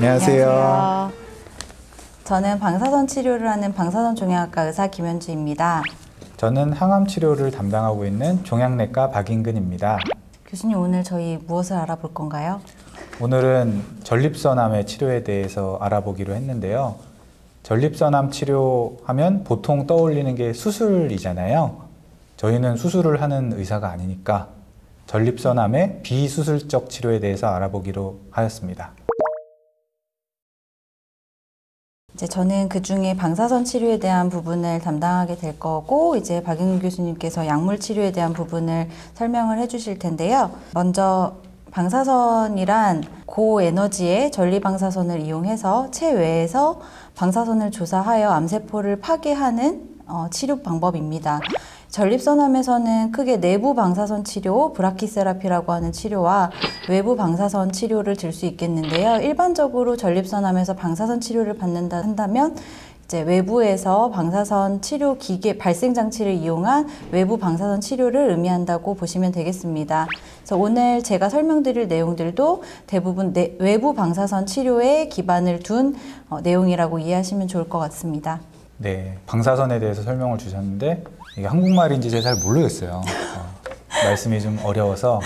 안녕하세요. 저는 방사선 치료를 하는 방사선 종양학과 의사 김현주입니다. 저는 항암 치료를 담당하고 있는 종양내과 박인근입니다. 교수님, 오늘 저희 무엇을 알아볼 건가요? 오늘은 전립선암의 치료에 대해서 알아보기로 했는데요. 전립선암 치료하면 보통 떠올리는 게 수술이잖아요. 저희는 수술을 하는 의사가 아니니까 전립선암의 비수술적 치료에 대해서 알아보기로 하였습니다. 이제 저는 그 중에 방사선 치료에 대한 부분을 담당하게 될 거고, 이제 박인근 교수님께서 약물 치료에 대한 부분을 설명을 해주실 텐데요. 먼저 방사선이란 고에너지의 전리방사선을 이용해서 체외에서 방사선을 조사하여 암세포를 파괴하는 치료 방법입니다. 전립선암에서는 크게 내부 방사선 치료, 브라키세라피라고 하는 치료와 외부 방사선 치료를 들 수 있겠는데요. 일반적으로 전립선암에서 방사선 치료를 받는다 한다면 이제 외부에서 방사선 치료 기계 발생 장치를 이용한 외부 방사선 치료를 의미한다고 보시면 되겠습니다. 그래서 오늘 제가 설명드릴 내용들도 대부분 외부 방사선 치료에 기반을 둔 내용이라고 이해하시면 좋을 것 같습니다. 네, 방사선에 대해서 설명을 주셨는데 이게 한국말인지 제가 잘 모르겠어요. 말씀이 좀 어려워서.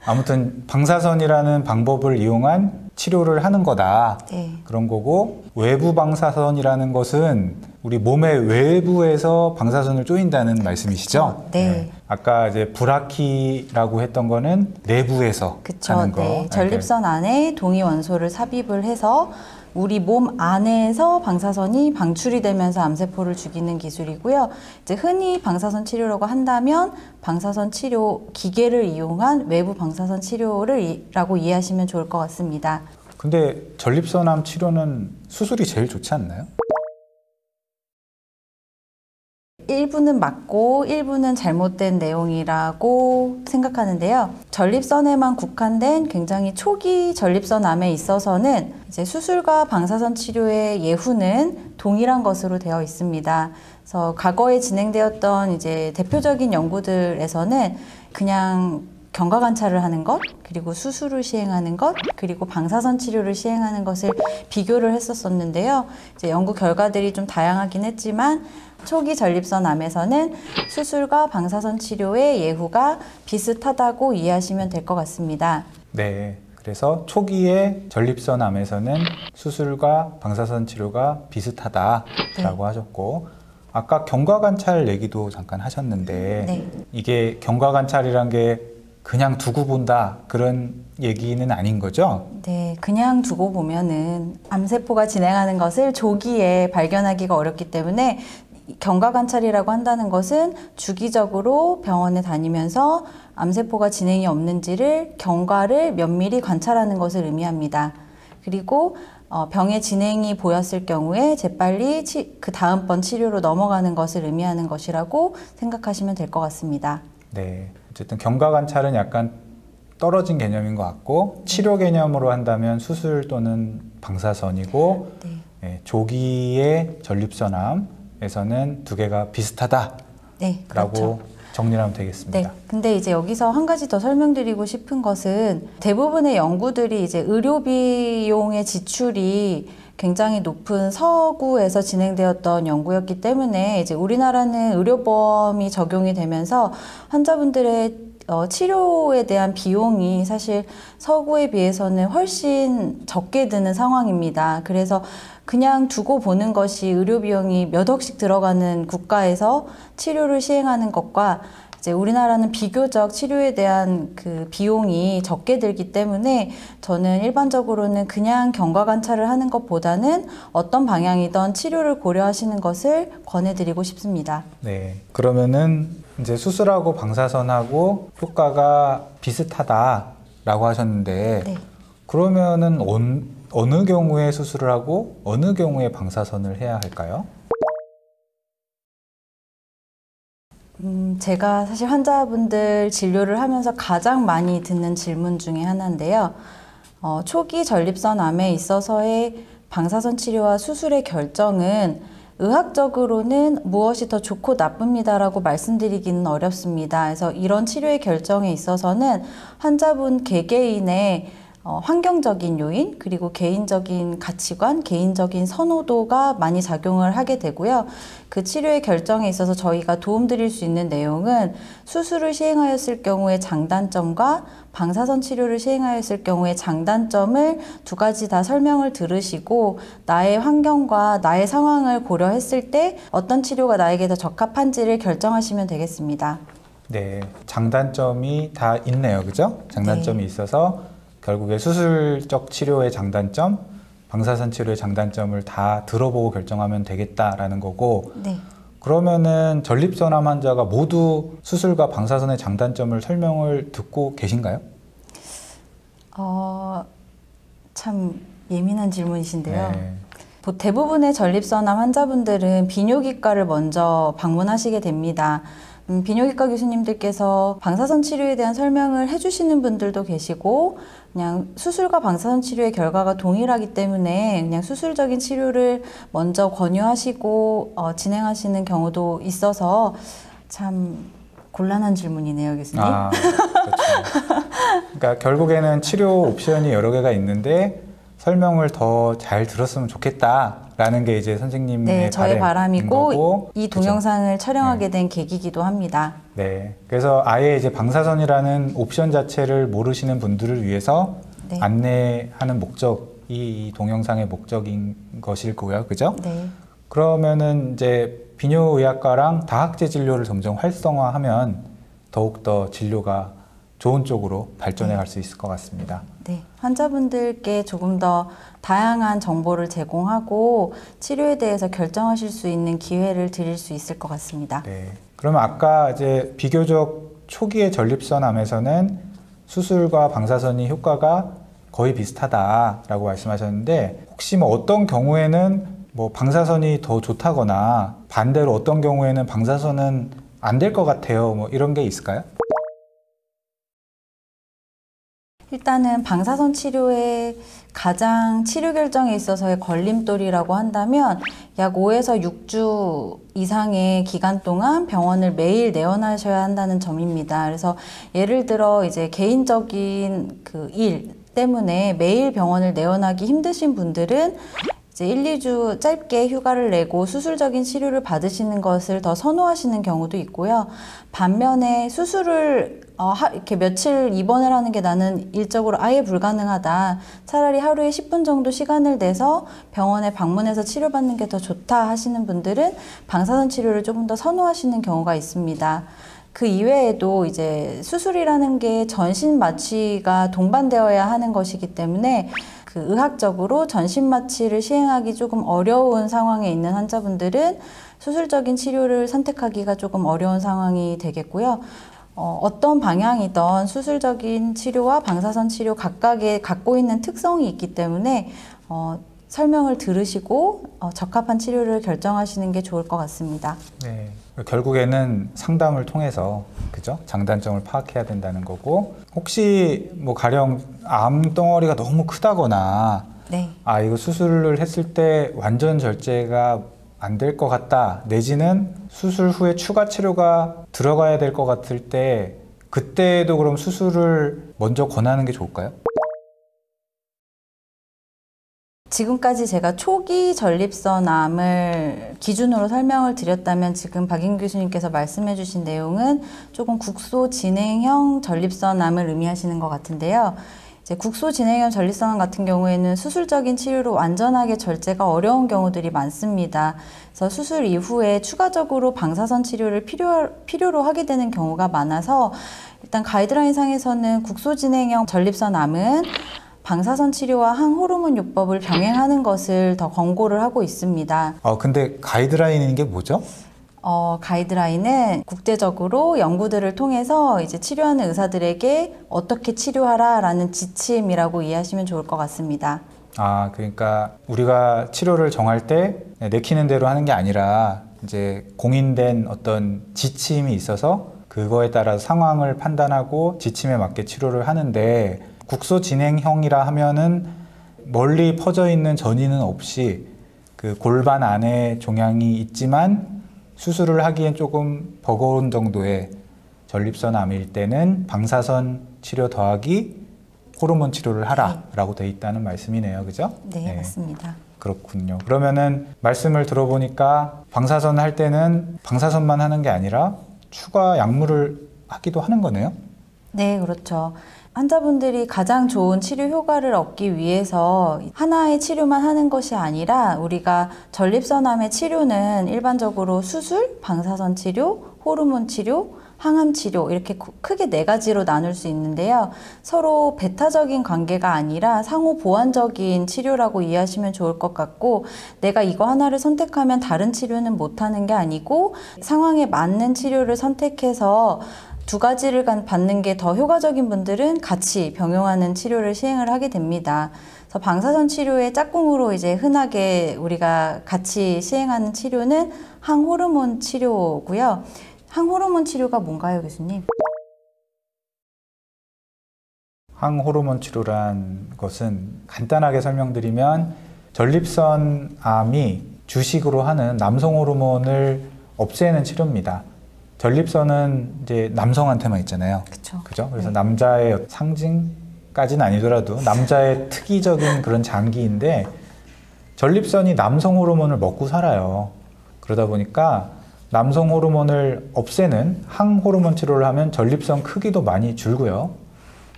아무튼 방사선이라는 방법을 이용한 치료를 하는 거다. 네. 그런 거고, 외부 방사선이라는 것은 우리 몸의 외부에서 방사선을 쪼인다는 말씀이시죠? 네. 아까 이제 브라키라고 했던 거는 내부에서 하는 거. 네. 전립선 안에 동위 원소를 삽입을 해서 우리 몸 안에서 방사선이 방출이 되면서 암세포를 죽이는 기술이고요. 이제 흔히 방사선 치료라고 한다면 방사선 치료 기계를 이용한 외부 방사선 치료라고 이해하시면 좋을 것 같습니다. 근데 전립선암 치료는 수술이 제일 좋지 않나요? 일부는 맞고 일부는 잘못된 내용이라고 생각하는데요. 전립선에만 국한된 굉장히 초기 전립선암에 있어서는 이제 수술과 방사선 치료의 예후는 동일한 것으로 되어 있습니다. 그래서 과거에 진행되었던 이제 대표적인 연구들에서는 그냥 경과 관찰을 하는 것, 그리고 수술을 시행하는 것, 그리고 방사선 치료를 시행하는 것을 비교를 했었었는데요. 이제 연구 결과들이 좀 다양하긴 했지만 초기 전립선암에서는 수술과 방사선 치료의 예후가 비슷하다고 이해하시면 될 것 같습니다. 네, 그래서 초기의 전립선암에서는 수술과 방사선 치료가 비슷하다라고 하셨고, 아까 경과 관찰 얘기도 잠깐 하셨는데 이게 경과 관찰이란 게 그냥 두고 본다 그런 얘기는 아닌 거죠? 네, 그냥 두고 보면은 암세포가 진행하는 것을 조기에 발견하기가 어렵기 때문에 경과 관찰이라고 한다는 것은 주기적으로 병원에 다니면서 암세포가 진행이 없는지를 경과를 면밀히 관찰하는 것을 의미합니다. 그리고 병의 진행이 보였을 경우에 재빨리 그 다음번 치료로 넘어가는 것을 의미하는 것이라고 생각하시면 될 것 같습니다. 네, 어쨌든 경과 관찰은 약간 떨어진 개념인 것 같고 치료 개념으로 한다면 수술 또는 방사선이고 조기의 전립선암에서는 두 개가 비슷하다라고 그렇죠. 정리하면 되겠습니다. 네, 근데 이제 여기서 한 가지 더 설명드리고 싶은 것은 대부분의 연구들이 이제 의료 비용의 지출이 굉장히 높은 서구에서 진행되었던 연구였기 때문에 이제 우리나라는 의료보험이 적용이 되면서 환자분들의 치료에 대한 비용이 사실 서구에 비해서는 훨씬 적게 드는 상황입니다. 그래서 그냥 두고 보는 것이 의료 비용이 몇 억씩 들어가는 국가에서 치료를 시행하는 것과 이제 우리나라는 비교적 치료에 대한 그 비용이 적게 들기 때문에 저는 일반적으로는 그냥 경과 관찰을 하는 것보다는 어떤 방향이든 치료를 고려하시는 것을 권해드리고 싶습니다. 네, 그러면은 이제 수술하고 방사선하고 효과가 비슷하다라고 하셨는데 그러면은 어느 경우에 수술을 하고 어느 경우에 방사선을 해야 할까요? 제가 사실 환자분들 진료를 하면서 가장 많이 듣는 질문 중에 하나인데요. 초기 전립선암에 있어서의 방사선 치료와 수술의 결정은 의학적으로는 무엇이 더 좋고 나쁩니다라고 말씀드리기는 어렵습니다. 그래서 이런 치료의 결정에 있어서는 환자분 개개인의 환경적인 요인, 그리고 개인적인 가치관, 개인적인 선호도가 많이 작용을 하게 되고요. 그 치료의 결정에 있어서 저희가 도움드릴 수 있는 내용은 수술을 시행하였을 경우의 장단점과 방사선 치료를 시행하였을 경우의 장단점을 두 가지 다 설명을 들으시고 나의 환경과 나의 상황을 고려했을 때 어떤 치료가 나에게 더 적합한지를 결정하시면 되겠습니다. 네, 장단점이 다 있네요. 그죠? 장단점이 네. 있어서 결국에 수술적 치료의 장단점, 방사선 치료의 장단점을 다 들어보고 결정하면 되겠다라는 거고, 네. 그러면은 전립선암 환자가 모두 수술과 방사선의 장단점을 설명을 듣고 계신가요? 참 예민한 질문이신데요. 네. 대부분의 전립선암 환자분들은 비뇨기과를 먼저 방문하시게 됩니다. 비뇨기과 교수님들께서 방사선 치료에 대한 설명을 해주시는 분들도 계시고 그냥 수술과 방사선 치료의 결과가 동일하기 때문에 그냥 수술적인 치료를 먼저 권유하시고 진행하시는 경우도 있어서 참 곤란한 질문이네요, 교수님. 아, 그렇죠. 그러니까 결국에는 치료 옵션이 여러 개가 있는데 설명을 더 잘 들었으면 좋겠다라는 게 이제 선생님의 네, 저의 바람이고 거고, 이 그죠? 동영상을 촬영하게 된 계기이기도 합니다. 네, 그래서 아예 이제 방사선이라는 옵션 자체를 모르시는 분들을 위해서 네. 안내하는 목적이 이 동영상의 목적인 것일 거고요, 그죠? 네. 그러면은 이제 비뇨의학과랑 다학제 진료를 점점 활성화하면 더욱더 진료가 좋은 쪽으로 발전해 갈 수 있을 것 같습니다. 네, 환자분들께 조금 더 다양한 정보를 제공하고 치료에 대해서 결정하실 수 있는 기회를 드릴 수 있을 것 같습니다. 네. 그러면 아까 이제 비교적 초기의 전립선암에서는 수술과 방사선이 효과가 거의 비슷하다라고 말씀하셨는데 혹시 뭐 어떤 경우에는 뭐 방사선이 더 좋다거나 반대로 어떤 경우에는 방사선은 안 될 것 같아요. 뭐 이런 게 있을까요? 일단은 방사선 치료의 가장 치료 결정에 있어서의 걸림돌이라고 한다면 약 5에서 6주 이상의 기간 동안 병원을 매일 내원하셔야 한다는 점입니다. 그래서 예를 들어 이제 개인적인 그 일 때문에 매일 병원을 내원하기 힘드신 분들은 이제 1, 2주 짧게 휴가를 내고 수술적인 치료를 받으시는 것을 더 선호하시는 경우도 있고요. 반면에 수술을 이렇게 며칠 입원을 하는 게 나는 일적으로 아예 불가능하다. 차라리 하루에 10분 정도 시간을 내서 병원에 방문해서 치료받는 게 더 좋다 하시는 분들은 방사선 치료를 조금 더 선호하시는 경우가 있습니다. 그 이외에도 이제 수술이라는 게 전신 마취가 동반되어야 하는 것이기 때문에 그 의학적으로 전신 마취를 시행하기 조금 어려운 상황에 있는 환자분들은 수술적인 치료를 선택하기가 조금 어려운 상황이 되겠고요. 어떤 방향이든 수술적인 치료와 방사선 치료 각각의 갖고 있는 특성이 있기 때문에 설명을 들으시고 적합한 치료를 결정하시는 게 좋을 것 같습니다. 네. 결국에는 상담을 통해서 그죠? 장단점을 파악해야 된다는 거고 혹시 뭐 가령 암덩어리가 너무 크다거나 네. 이거 수술을 했을 때 완전 절제가 안 될 것 같다 내지는 수술 후에 추가 치료가 들어가야 될 것 같을 때 그때도 그럼 수술을 먼저 권하는 게 좋을까요? 지금까지 제가 초기 전립선암을 기준으로 설명을 드렸다면 지금 박인 교수님께서 말씀해 주신 내용은 조금 국소 진행형 전립선암을 의미하시는 것 같은데요. 이제 국소 진행형 전립선암 같은 경우에는 수술적인 치료로 완전하게 절제가 어려운 경우들이 많습니다. 그래서 수술 이후에 추가적으로 방사선 치료를 필요로 하게 되는 경우가 많아서 일단 가이드라인 상에서는 국소 진행형 전립선암은 방사선 치료와 항호르몬 요법을 병행하는 것을 더 권고를 하고 있습니다. 근데 가이드라인인 게 뭐죠? 가이드라인은 국제적으로 연구들을 통해서 이제 치료하는 의사들에게 어떻게 치료하라라는 지침이라고 이해하시면 좋을 것 같습니다. 그러니까 우리가 치료를 정할 때 내키는 대로 하는 게 아니라 이제 공인된 어떤 지침이 있어서 그거에 따라 상황을 판단하고 지침에 맞게 치료를 하는데 국소 진행형이라 하면은 멀리 퍼져 있는 전이는 없이 그 골반 안에 종양이 있지만 수술을 하기엔 조금 버거운 정도의 전립선암일 때는 방사선 치료 더하기 호르몬 치료를 하라라고 돼 있다는 말씀이네요. 그죠? 네, 맞습니다. 그렇군요. 그러면은 말씀을 들어보니까 방사선 할 때는 방사선만 하는 게 아니라 추가 약물을 하기도 하는 거네요? 네, 그렇죠. 환자분들이 가장 좋은 치료 효과를 얻기 위해서 하나의 치료만 하는 것이 아니라 우리가 전립선암의 치료는 일반적으로 수술, 방사선 치료, 호르몬 치료, 항암 치료 이렇게 크게 4가지로 나눌 수 있는데요. 서로 배타적인 관계가 아니라 상호 보완적인 치료라고 이해하시면 좋을 것 같고, 내가 이거 하나를 선택하면 다른 치료는 못하는 게 아니고 상황에 맞는 치료를 선택해서 2가지를 받는 게 더 효과적인 분들은 같이 병용하는 치료를 시행을 하게 됩니다. 그래서 방사선 치료의 짝꿍으로 이제 흔하게 우리가 같이 시행하는 치료는 항호르몬 치료고요. 항호르몬 치료가 뭔가요, 교수님? 항호르몬 치료란 것은 간단하게 설명드리면 전립선 암이 주식으로 하는 남성 호르몬을 없애는 치료입니다. 전립선은 이제 남성한테만 있잖아요. 그죠? 그래서 남자의 상징까지는 아니더라도 남자의 특이적인 그런 장기인데 전립선이 남성 호르몬을 먹고 살아요. 그러다 보니까 남성 호르몬을 없애는 항호르몬 치료를 하면 전립선 크기도 많이 줄고요.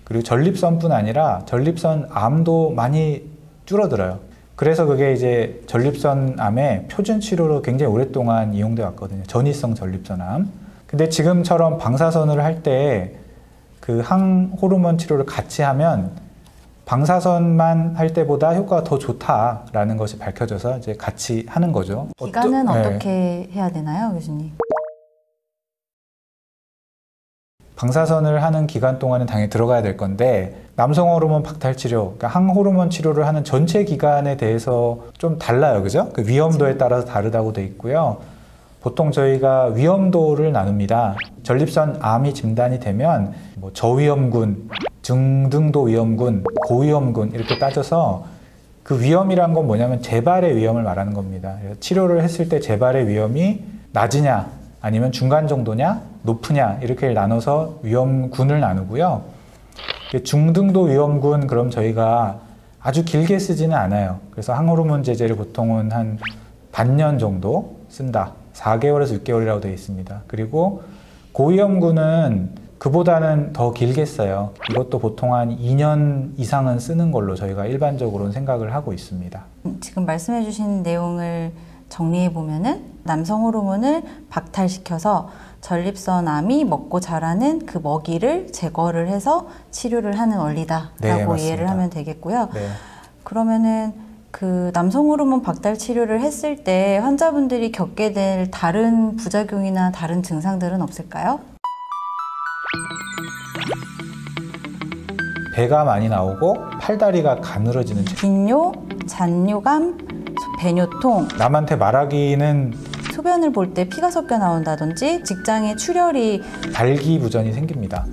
그리고 전립선뿐 아니라 전립선 암도 많이 줄어들어요. 그래서 그게 이제 전립선 암의 표준 치료로 굉장히 오랫동안 이용돼 왔거든요. 전이성 전립선암. 근데 지금처럼 방사선을 할 때 그 항호르몬 치료를 같이 하면 방사선만 할 때보다 효과가 더 좋다라는 것이 밝혀져서 이제 같이 하는 거죠. 기간은 어떻게 해야 되나요, 교수님? 방사선을 하는 기간 동안은 당연히 들어가야 될 건데 남성 호르몬 박탈 치료, 그러니까 항호르몬 치료를 하는 전체 기간에 대해서 좀 달라요. 그죠? 그 위험도에 따라서 다르다고 돼 있고요. 보통 저희가 위험도를 나눕니다. 전립선 암이 진단이 되면 뭐 저위험군, 중등도 위험군, 고위험군 이렇게 따져서 그 위험이란 건 뭐냐면 재발의 위험을 말하는 겁니다. 치료를 했을 때 재발의 위험이 낮으냐 아니면 중간 정도냐 높으냐 이렇게 나눠서 위험군을 나누고요. 중등도 위험군 그럼 저희가 아주 길게 쓰지는 않아요. 그래서 항호르몬 제제를 보통은 한 반년 정도 쓴다. 4개월에서 6개월이라고 되어 있습니다. 그리고 고위험군은 그보다는 더 길게 써요. 이것도 보통 한 2년 이상은 쓰는 걸로 저희가 일반적으로는 생각을 하고 있습니다. 지금 말씀해 주신 내용을 정리해 보면은 남성 호르몬을 박탈시켜서 전립선암이 먹고 자라는 그 먹이를 제거를 해서 치료를 하는 원리다라고 이해를 하면 되겠고요. 네. 그러면은 그 남성 호르몬 박탈 치료를 했을 때 환자분들이 겪게 될 다른 부작용이나 다른 증상들은 없을까요? 배가 많이 나오고 팔다리가 가늘어지는 빈뇨, 잔뇨감, 배뇨통, 남한테 말하기는 소변을 볼 때 피가 섞여 나온다든지 직장에 출혈이 발기부전이 생깁니다.